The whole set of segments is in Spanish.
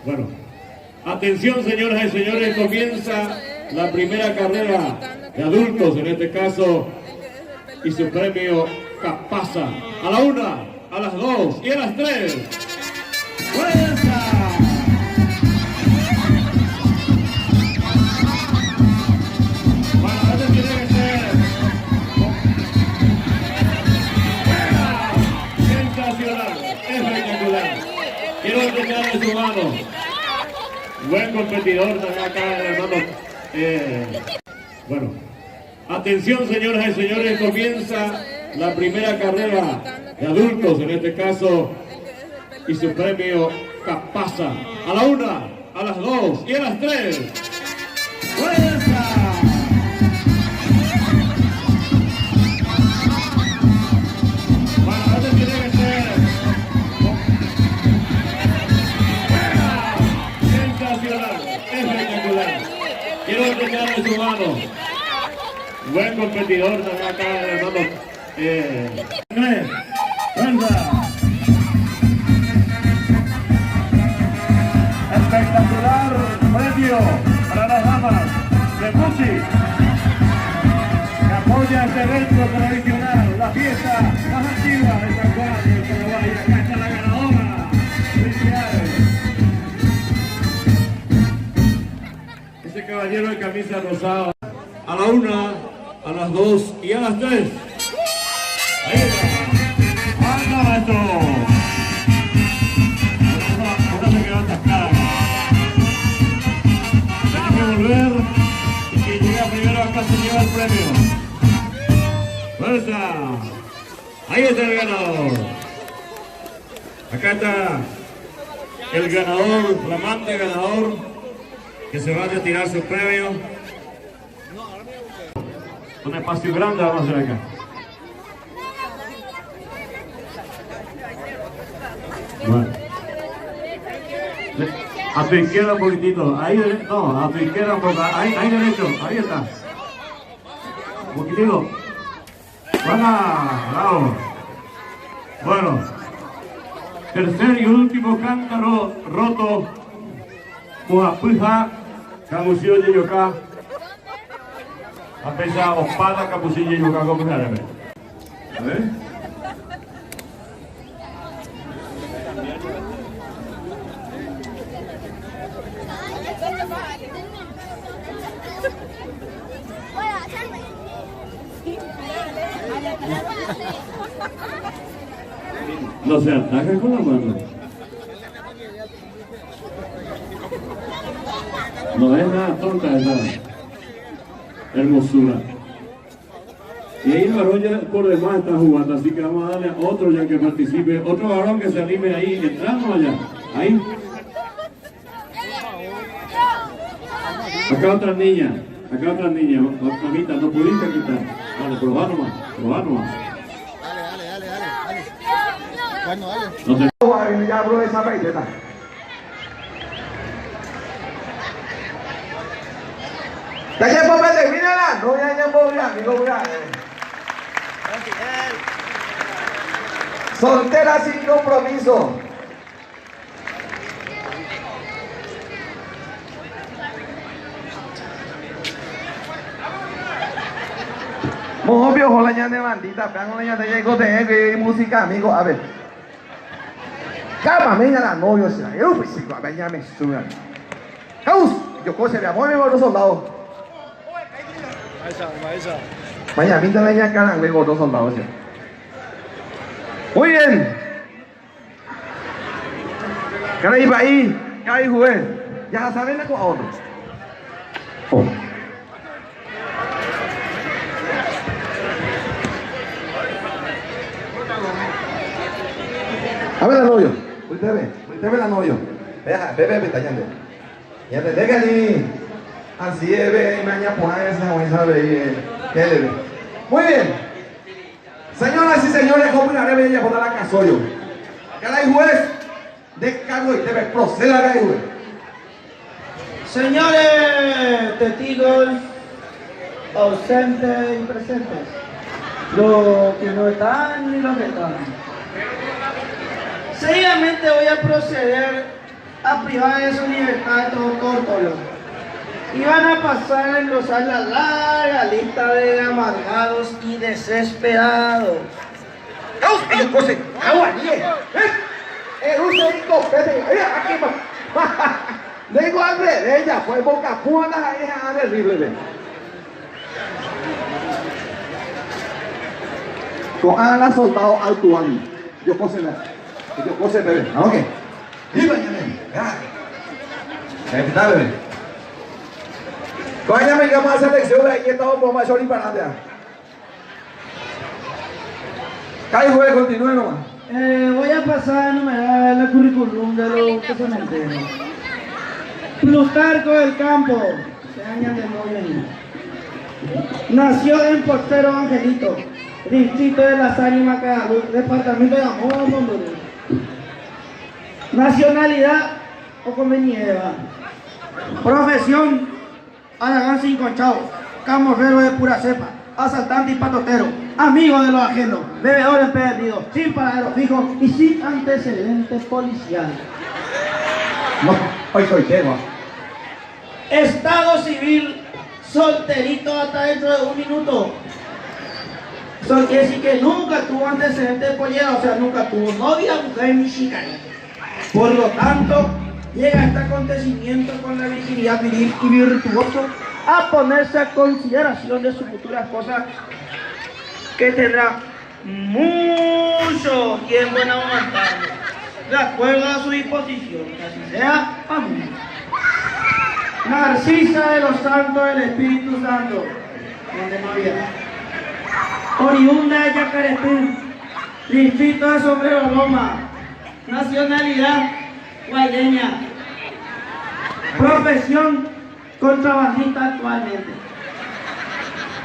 Bueno, atención señoras y señores, comienza la primera carrera de adultos, en este caso, y su premio Capasa. A la 1, a las 2 y a las 3. ¡Fuerza! Bueno, esto tiene que ser sensacional, espectacular. Quiero escuchar en su mano. Buen competidor también acá, hermano. Bueno, atención señoras y señores, comienza la primera carrera de adultos, en este caso, y su premio Capasa. A la 1, a las 2 y a las 3. ¡Fuerza! Bueno, esto tiene que ser sensacional, espectacular. Quiero escuchar en su mano. Buen competidor también acá, hermano. ¡Fuerza! Espectacular premio para las damas de Puchi, que apoya este evento tradicional, la fiesta más antigua de San Juan del Paraguay. Acá está la ganadora. ¡Felicidades! Ese caballero de camisa rosada. A la 1, a las 2 y a las 3. Ahí está. ¡Anda esto! Una se quedó atascada. Tiene que volver y quien llega primero acá se lleva el premio. ¡Fuerza! Ahí está el ganador. Acá está el ganador, flamante ganador, que se va a retirar su premio. Un espacio grande vamos a hacer acá. Bueno. A tu izquierda un poquitito. Ahí, no, a tu izquierda un poco. Ahí derecho. Ahí está. Un poquitito. Bravo. Bueno. Tercer y último cántaro roto. Pujapuja. Camusillo de Yoká. A pesar opada capucillo de Yoká. ¿Cómo se llama? A ver. No se ataca con la mano. No es nada tonta esa hermosura. Y ahí el varón ya por demás está jugando, así que vamos a darle a otro ya que participe, otro varón que se anime ahí. Entramos allá. Ahí. Acá otra niña. Mamita, no pudiste quitar. Vale, probá nomás. Bueno, dale. No te... Ya hablo de esa paiseta. ¿De qué papel? Mírala. No, ya voy a. Soltera sin compromiso. Obvio, jolaña de bandita, pegan la de llego de música, amigo. A ver. Cama, me la novio, yo pues sí, ya me suben. Caus, yo coche de amor, me voy a los soldados. Mañana, pinta la ya cara, me voy a los soldados. Muy bien. Cara ahí, jugué. Ya saben la cosa otro. Oh. A ver la novio, usted ve la novio. Ve, tallando. Y antes de que ni así es, ve, mañana poner esa ve, muy bien. Señoras y señores, como una vez venía a poner la casollo. Cada juez de cargo y debe proceder a juez. Señores testigos ausentes y presentes, los que no están ni los que están. Seguidamente voy a proceder a privar de su libertad de todo tórtolo. Y van a pasar a engrosar la larga lista de amargados y desesperados. Digo al revés, ya fue boca puana, es terrible. Con Ana soldado actuando. Yo pose bebé. ¿Ah, ok? Digo, ya. Está bebé. Coñame, que vamos a hacer lección de aquí, estamos por mayor y para adelante. Cai, juegue, continúe nomás. Voy a pasar a enumerar el currículum de los que se me enteran. Plutarco del Campo, se añade de novio ahí. Nació en Portero Angelito, distrito de Las Ánimas, departamento de Amor, Honduras. Nacionalidad o convenieva. Profesión, Aragán sin conchado, camorrero de pura cepa, asaltante y patotero, amigo de los ajenos, bebedor empedernido, sin paradero fijo y sin antecedentes policiales. No, hoy soy tema. Estado civil, solterito hasta dentro de un minuto. Eso quiere decir que nunca tuvo antecedentes de pollera, o sea, nunca tuvo novia, mujer ni chicanita. Por lo tanto, llega este acontecimiento con la virginidad viril y virtuoso a ponerse a consideración de su futura esposa, que tendrá mucho tiempo en aguantarlo, de acuerdo a su disposición, que así sea, amén. Narcisa de los Santos del Espíritu Santo, donde no había. Oriunda de Yacarepí, distrito de Sombrero Loma, nacionalidad guayreña, profesión contrabandista actualmente.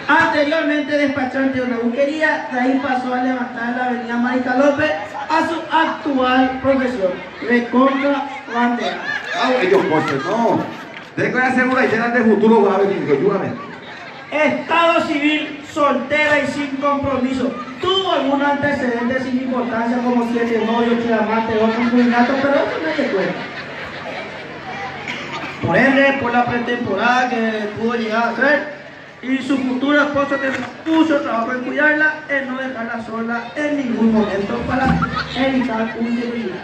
Anteriormente despachante de una buquería, de ahí pasó a levantar la avenida Mariscal López a su actual profesión, recontra bandera. Ellos coches, no. Tengo que hacer una idea de futuro, va a venir, ayúdame. Estado civil, soltera y sin compromiso. Tuvo algún antecedente sin importancia, como 7 novios, 3 amantes, 2 concubinatos, pero eso no se cuenta. Por ende, por la pretemporada que pudo llegar a hacer, y su futura esposa tendrá mucho trabajo en cuidarla, en no dejarla sola en ningún momento para evitar un inseguridad.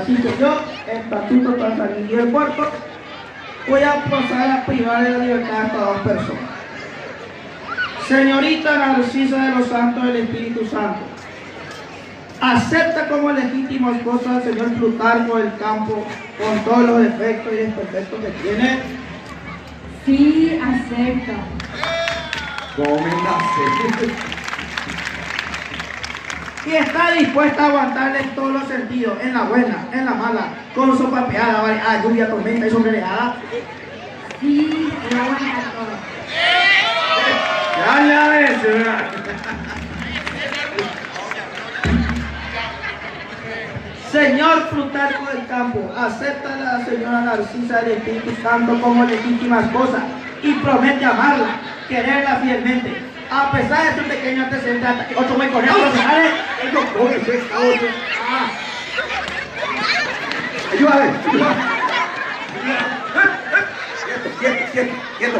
Así que yo, estatuto para salir del cuerpo, voy a pasar a privar de la libertad a estas 2 personas. Señorita Narcisa de los Santos del Espíritu Santo, acepta como legítima esposa al señor Plutarco del Campo con todos los defectos y desperfectos que tiene. Sí, acepto. Coméntase. Y está dispuesta a aguantarle en todos los sentidos, en la buena, en la mala, con sopapeada, variada, lluvia, tormenta y sombrereada. Sí, lo aguanta todo. Ya ves, ¿verdad? Señor Plutarco del Campo, acepta a la señora Narcisa del Espíritu Santo como legítima esposa y promete amarla, quererla fielmente, a pesar de su pequeño antecedente hasta que 8 muy conejos profesionales. Ayúdame. Quieto.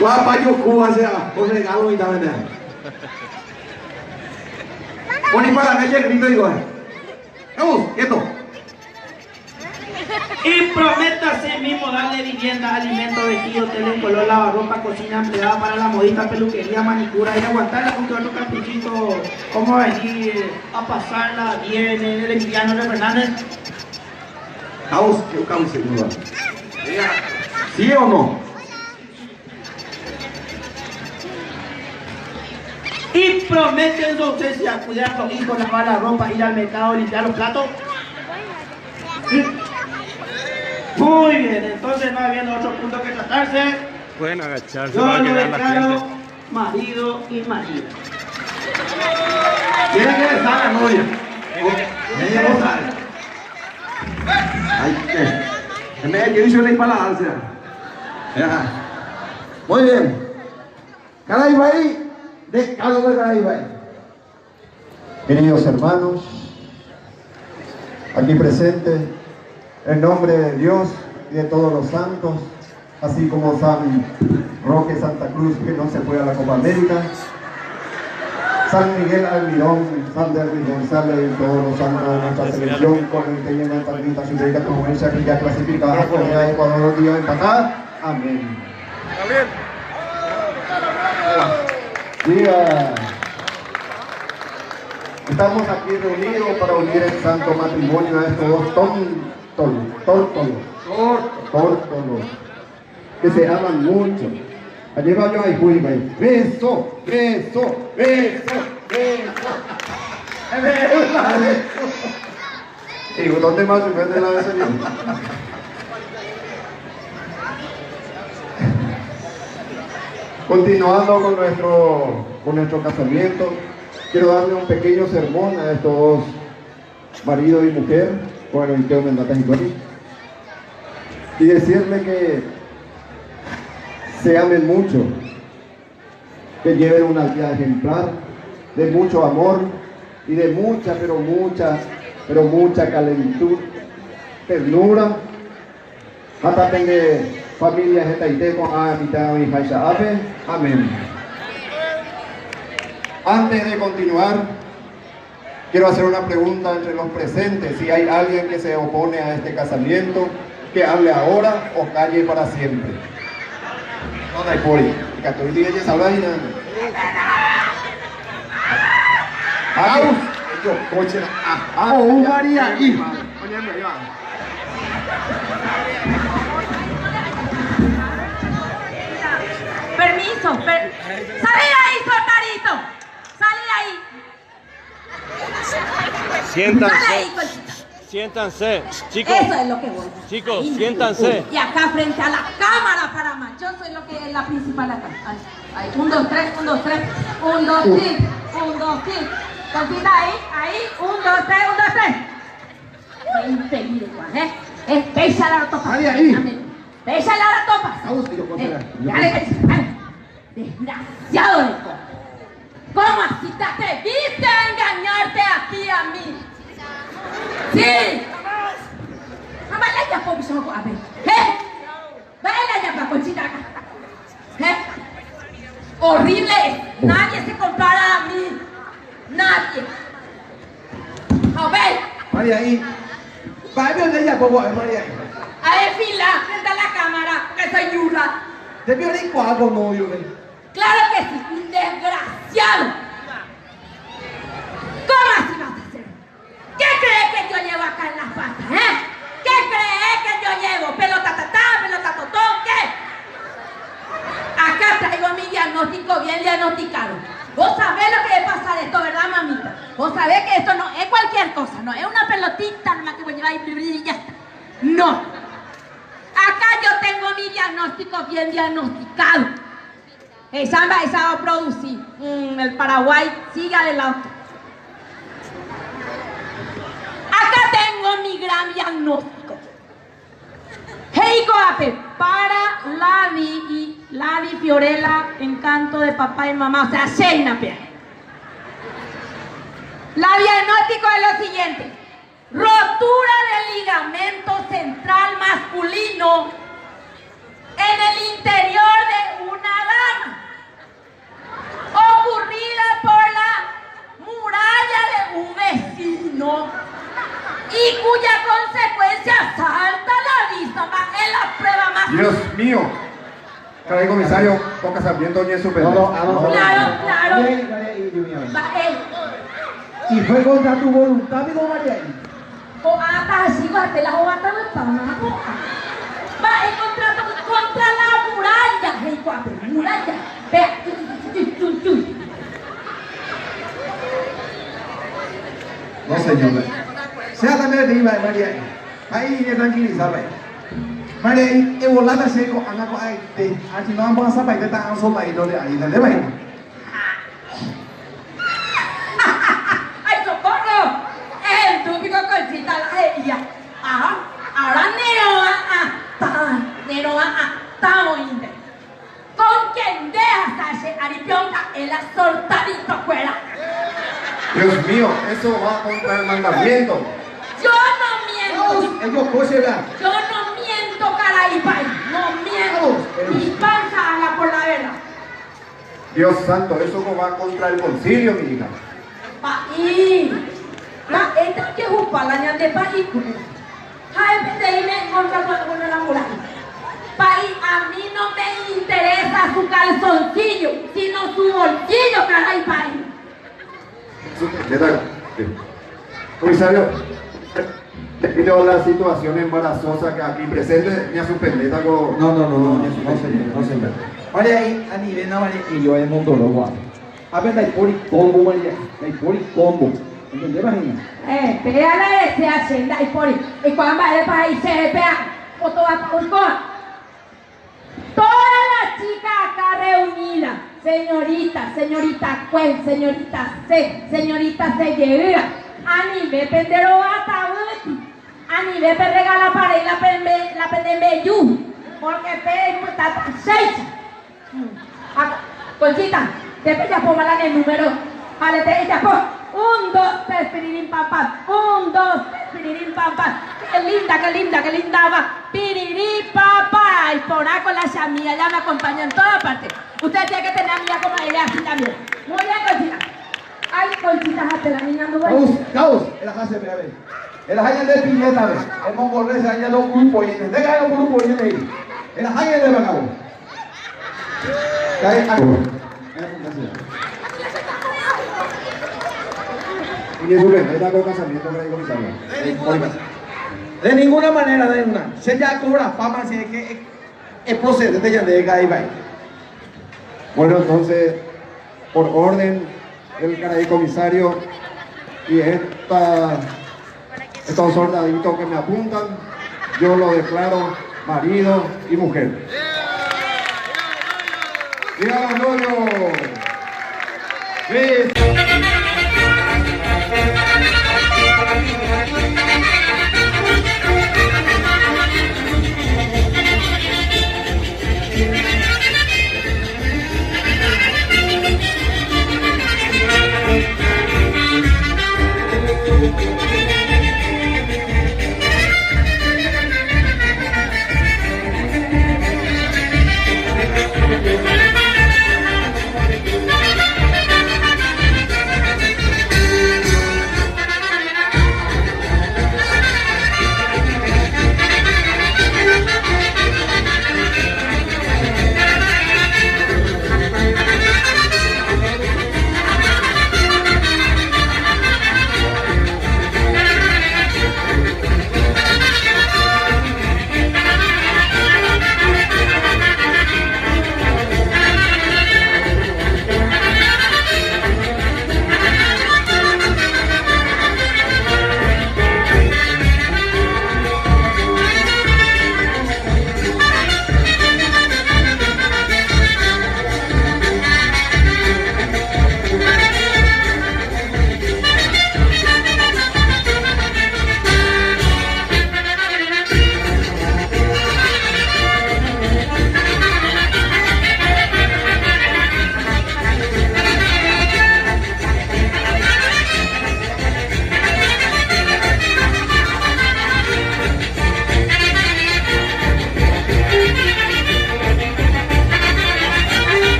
Guapa, yo Cuba sea un regalo y también. Poni para la calle grito y digo, vamos, quieto. Y promete a sí mismo darle vivienda, alimento, vestido, tele, color, lavarropa, cocina empleada para la modista, peluquería, manicura, y aguantarla con otro caprichito, como venir a pasarla bien, el Emiliano de Fernández. Vamos, yo cambio seguro. ¿Sí o no? Y promete en su ausencia cuidar a los hijos, lavar la ropa, ir al mercado, limpiar los platos. ¿Sí? Muy bien, entonces no habiendo otro punto que tratarse, Pueden agacharse yo para lo que vean la declaro gente. marido y marido. ¿Quién es que sale, novia? Ella no sale. Ay, ¿qué? En vez de que hizo la para la Muy bien. Caray, ahí. Descalzo de Caraíba. Queridos hermanos, aquí presentes, en nombre de Dios y de todos los santos, así como San Roque Santa Cruz, que no se fue a la Copa América, San Miguel Almirón, San Derby González y todos los santos de nuestra selección, con el que llena Tardita Sudamérica como ella que ya clasificada con la Ecuador los días empatada. Amén. Diga. Estamos aquí reunidos para unir el santo matrimonio a estos dos tórtolos que se aman mucho. Allí va yo a Ijuy, beso. Y ¿dónde más se vende la besería? Continuando con nuestro casamiento, quiero darle un pequeño sermón a estos dos marido y mujer, bueno, y Teo Mendata y decirle que se amen mucho, que lleven una vida ejemplar de mucho amor y de mucha, pero mucha calentura, ternura, hasta tener familia con y Haisha Ape. Amén. Antes de continuar, quiero hacer una pregunta entre los presentes. Si hay alguien que se opone a este casamiento, que hable ahora o calle para siempre. No hay por ahí. Permiso, salí de ahí, soltarito. Salí de ahí. Siéntanse. Sale ahí, Colchita. Siéntanse, chicos. Eso es lo que voy. Chicos, Ahí. siéntanse. Y acá frente a la cámara para más. Yo soy lo que es la principal acá. Ahí. 1, 2, 3, 1, 2, 3. 1, 2, 3. 1, 2, 3. Colchita ahí. 1, 2, 3, 1, 2, 3. Infeliz, ¿eh? Pésala la topa. Ahí. Pésala la topa. Dale. Desgraciado de co. ¿Cómo así te atreviste a engañarte aquí a mí? Sí. Vaya ya, pobre soco, a ver. Vaya ya, para Conchita acá. Horrible es. Nadie se compara a mí. Nadie. A ver. María, y vaya de ella, poco, María. A desfilar frente a la cámara, que soy Yura. Te vio de cuago, no, yo. Claro que sí, un desgraciado. ¿Cómo así vas a hacer? ¿Qué crees que yo llevo acá en las patas, ¿Qué crees que yo llevo? ¿Pelota tatá, pelota totón, qué? Acá traigo mi diagnóstico bien diagnosticado. Vos sabés lo que le pasa de esto, ¿verdad, mamita? Vos sabés que esto no es cualquier cosa, no es una pelotita nomás que voy a llevar y ya está. No. Acá yo tengo mi diagnóstico bien diagnosticado. Esa va a producir. El Paraguay sigue adelante. Acá tengo mi gran diagnóstico. Heico Ape, para Lavi Fiorella, encanto de papá y mamá, o sea, Sheina Pea. La diagnóstico es lo siguiente: rotura del ligamento central masculino en el interior de una dama, ocurrida por la muralla de un vecino y cuya consecuencia salta a la vista en la prueba más. Dios mío. Cada comisario, toca sabiendo ni en su pedo. Claro. Y fue contra tu voluntad, amigo María. O hasta así, guate la jugata no está nada. Va en contrato contra la muralla. Hey, guape, muralla. Vea. No, señor. Sea también de María. Ahí de tranquilizarme. María, y volada seco, anda con ahí. Así no vamos a saber que están asomando de ahí, ¿de verdad? ¡Ay, socorro! El túpico Conchita la ella. Ajá. Ahora Nero estamos con quien deja hacerse aripionca en la sorte Dios mío, eso va contra el mandamiento. Yo no miento. Ellos coche la. Yo no miento, caray, pai. No miento. Mi panza habla por la verdad. Dios santo, eso no va contra el concilio, mi hija. Pai. Esto que es un palaña de pai. Ay, me contra con la muralla. Pai, a mí no me interesa su calzoncillo, sino su bolsillo, caray, pai. Comisario, debido a la situación embarazosa que aquí presente, me suspendí algo. No, señor. María, a nivel no María, y yo en Montoro, apenas hay por combo, María, hay por combo. ¿Entendés, María? Pega la SH, y por y cuando va el país se pega, o toda todas las chicas acá reunidas, señorita juez, señorita C llega, a nivel pendero hasta a nivel per regala para ir la pende yu, porque pe está seis. Conchita, te ya ponga el número, vale, te ya pon 1, 2, 3, pirirín pam pam, 1, 2, 3, pirirín pam pam. Qué linda va, pirirín pam pam. Y por ahí con la chamilla, ya me acompaña en todas partes. Usted tiene que tener amiga como ella así también. Muy bien, Conchita. Ay, Conchita, hasta la niña no va. Caos, el ajase, ve a ver. El ajase de piñeta, ve. El mongolés, se halla los grupos, y el deja los grupos, y ahí. El ajase de bacabo. Cae algo. Y me suspendí algo casamiento con el comisario. De ninguna manera, de una. Se ya cobra fama, si es que es procedente ya de Gaibay. Bueno, entonces, por orden del caray comisario y estos soldaditos que me apuntan, yo lo declaro marido y mujer. ¡Viva los novios! ¡Sí!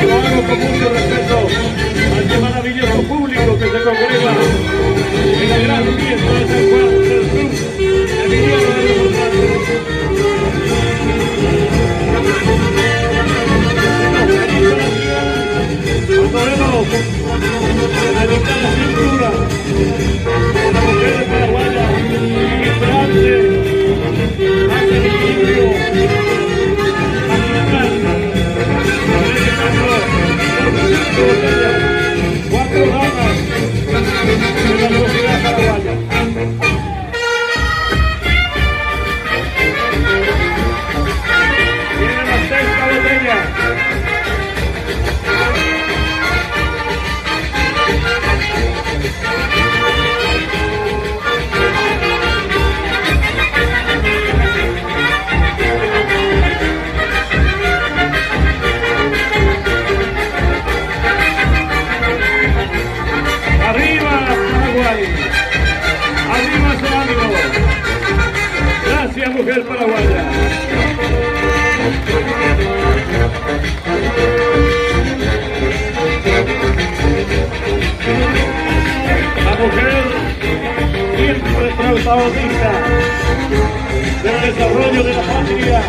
lo hago con mucho respeto a este maravilloso público que se congrega en la gran fiesta de San Juan del Sur, Emiliano de los Montaños. Cuando vemos la mitad de la cintura, la mujer paraguaya, vibrante, hace el equilibrio, magistral, cuatro damas de la sociedad paraguaya. Tienen la sexta botella. ¡Arriba Paraguay! ¡Arriba ese ánimo! ¡Gracias, mujer paraguaya! La mujer siempre protagonista del desarrollo de la patria.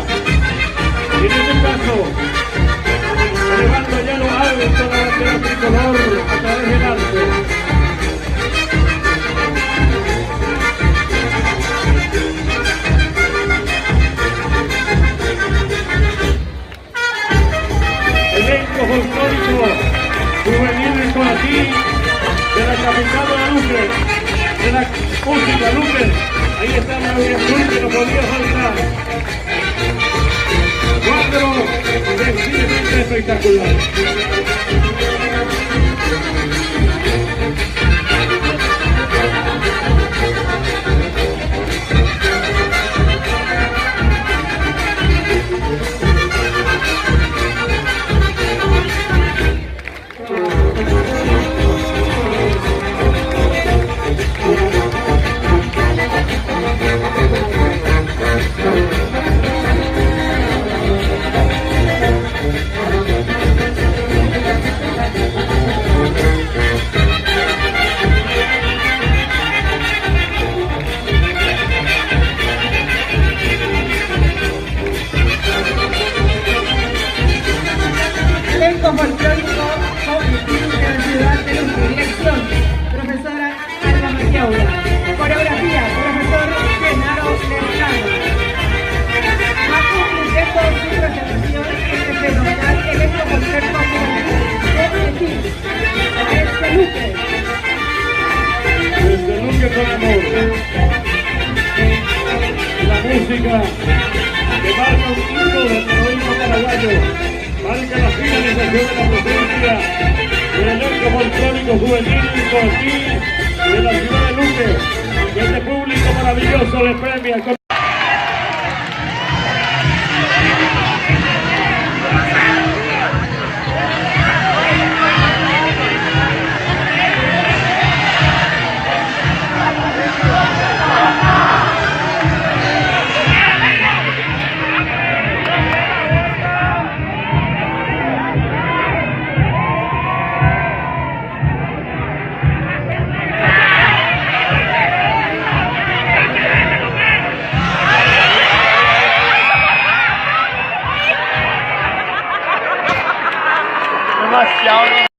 Y en este caso, elevando ya lo alto la bandera tricolor a través del arte. Elenco folclórico juvenil en Coatí, de la capital de la Luque, de la música Luque. Ahí está la Azul que no podía faltar. Cuadro sencillamente espectacular. Elenco folclórico de la ciudad de Luque. Dirección, profesora Alba Maquiaura. Coreografía, profesor Genaro Lezcano. Macu Mutejo, su presentación en el fenomenal elenco folclórico juvenil desde Luque. Desde Luque con amor. La música que marca un hito del periodismo paraguayo. Marca la finalización de la presencia del elenco folclórico juvenil Coatí de la ciudad de Luque. Y este público maravilloso le premia con... Demasiado.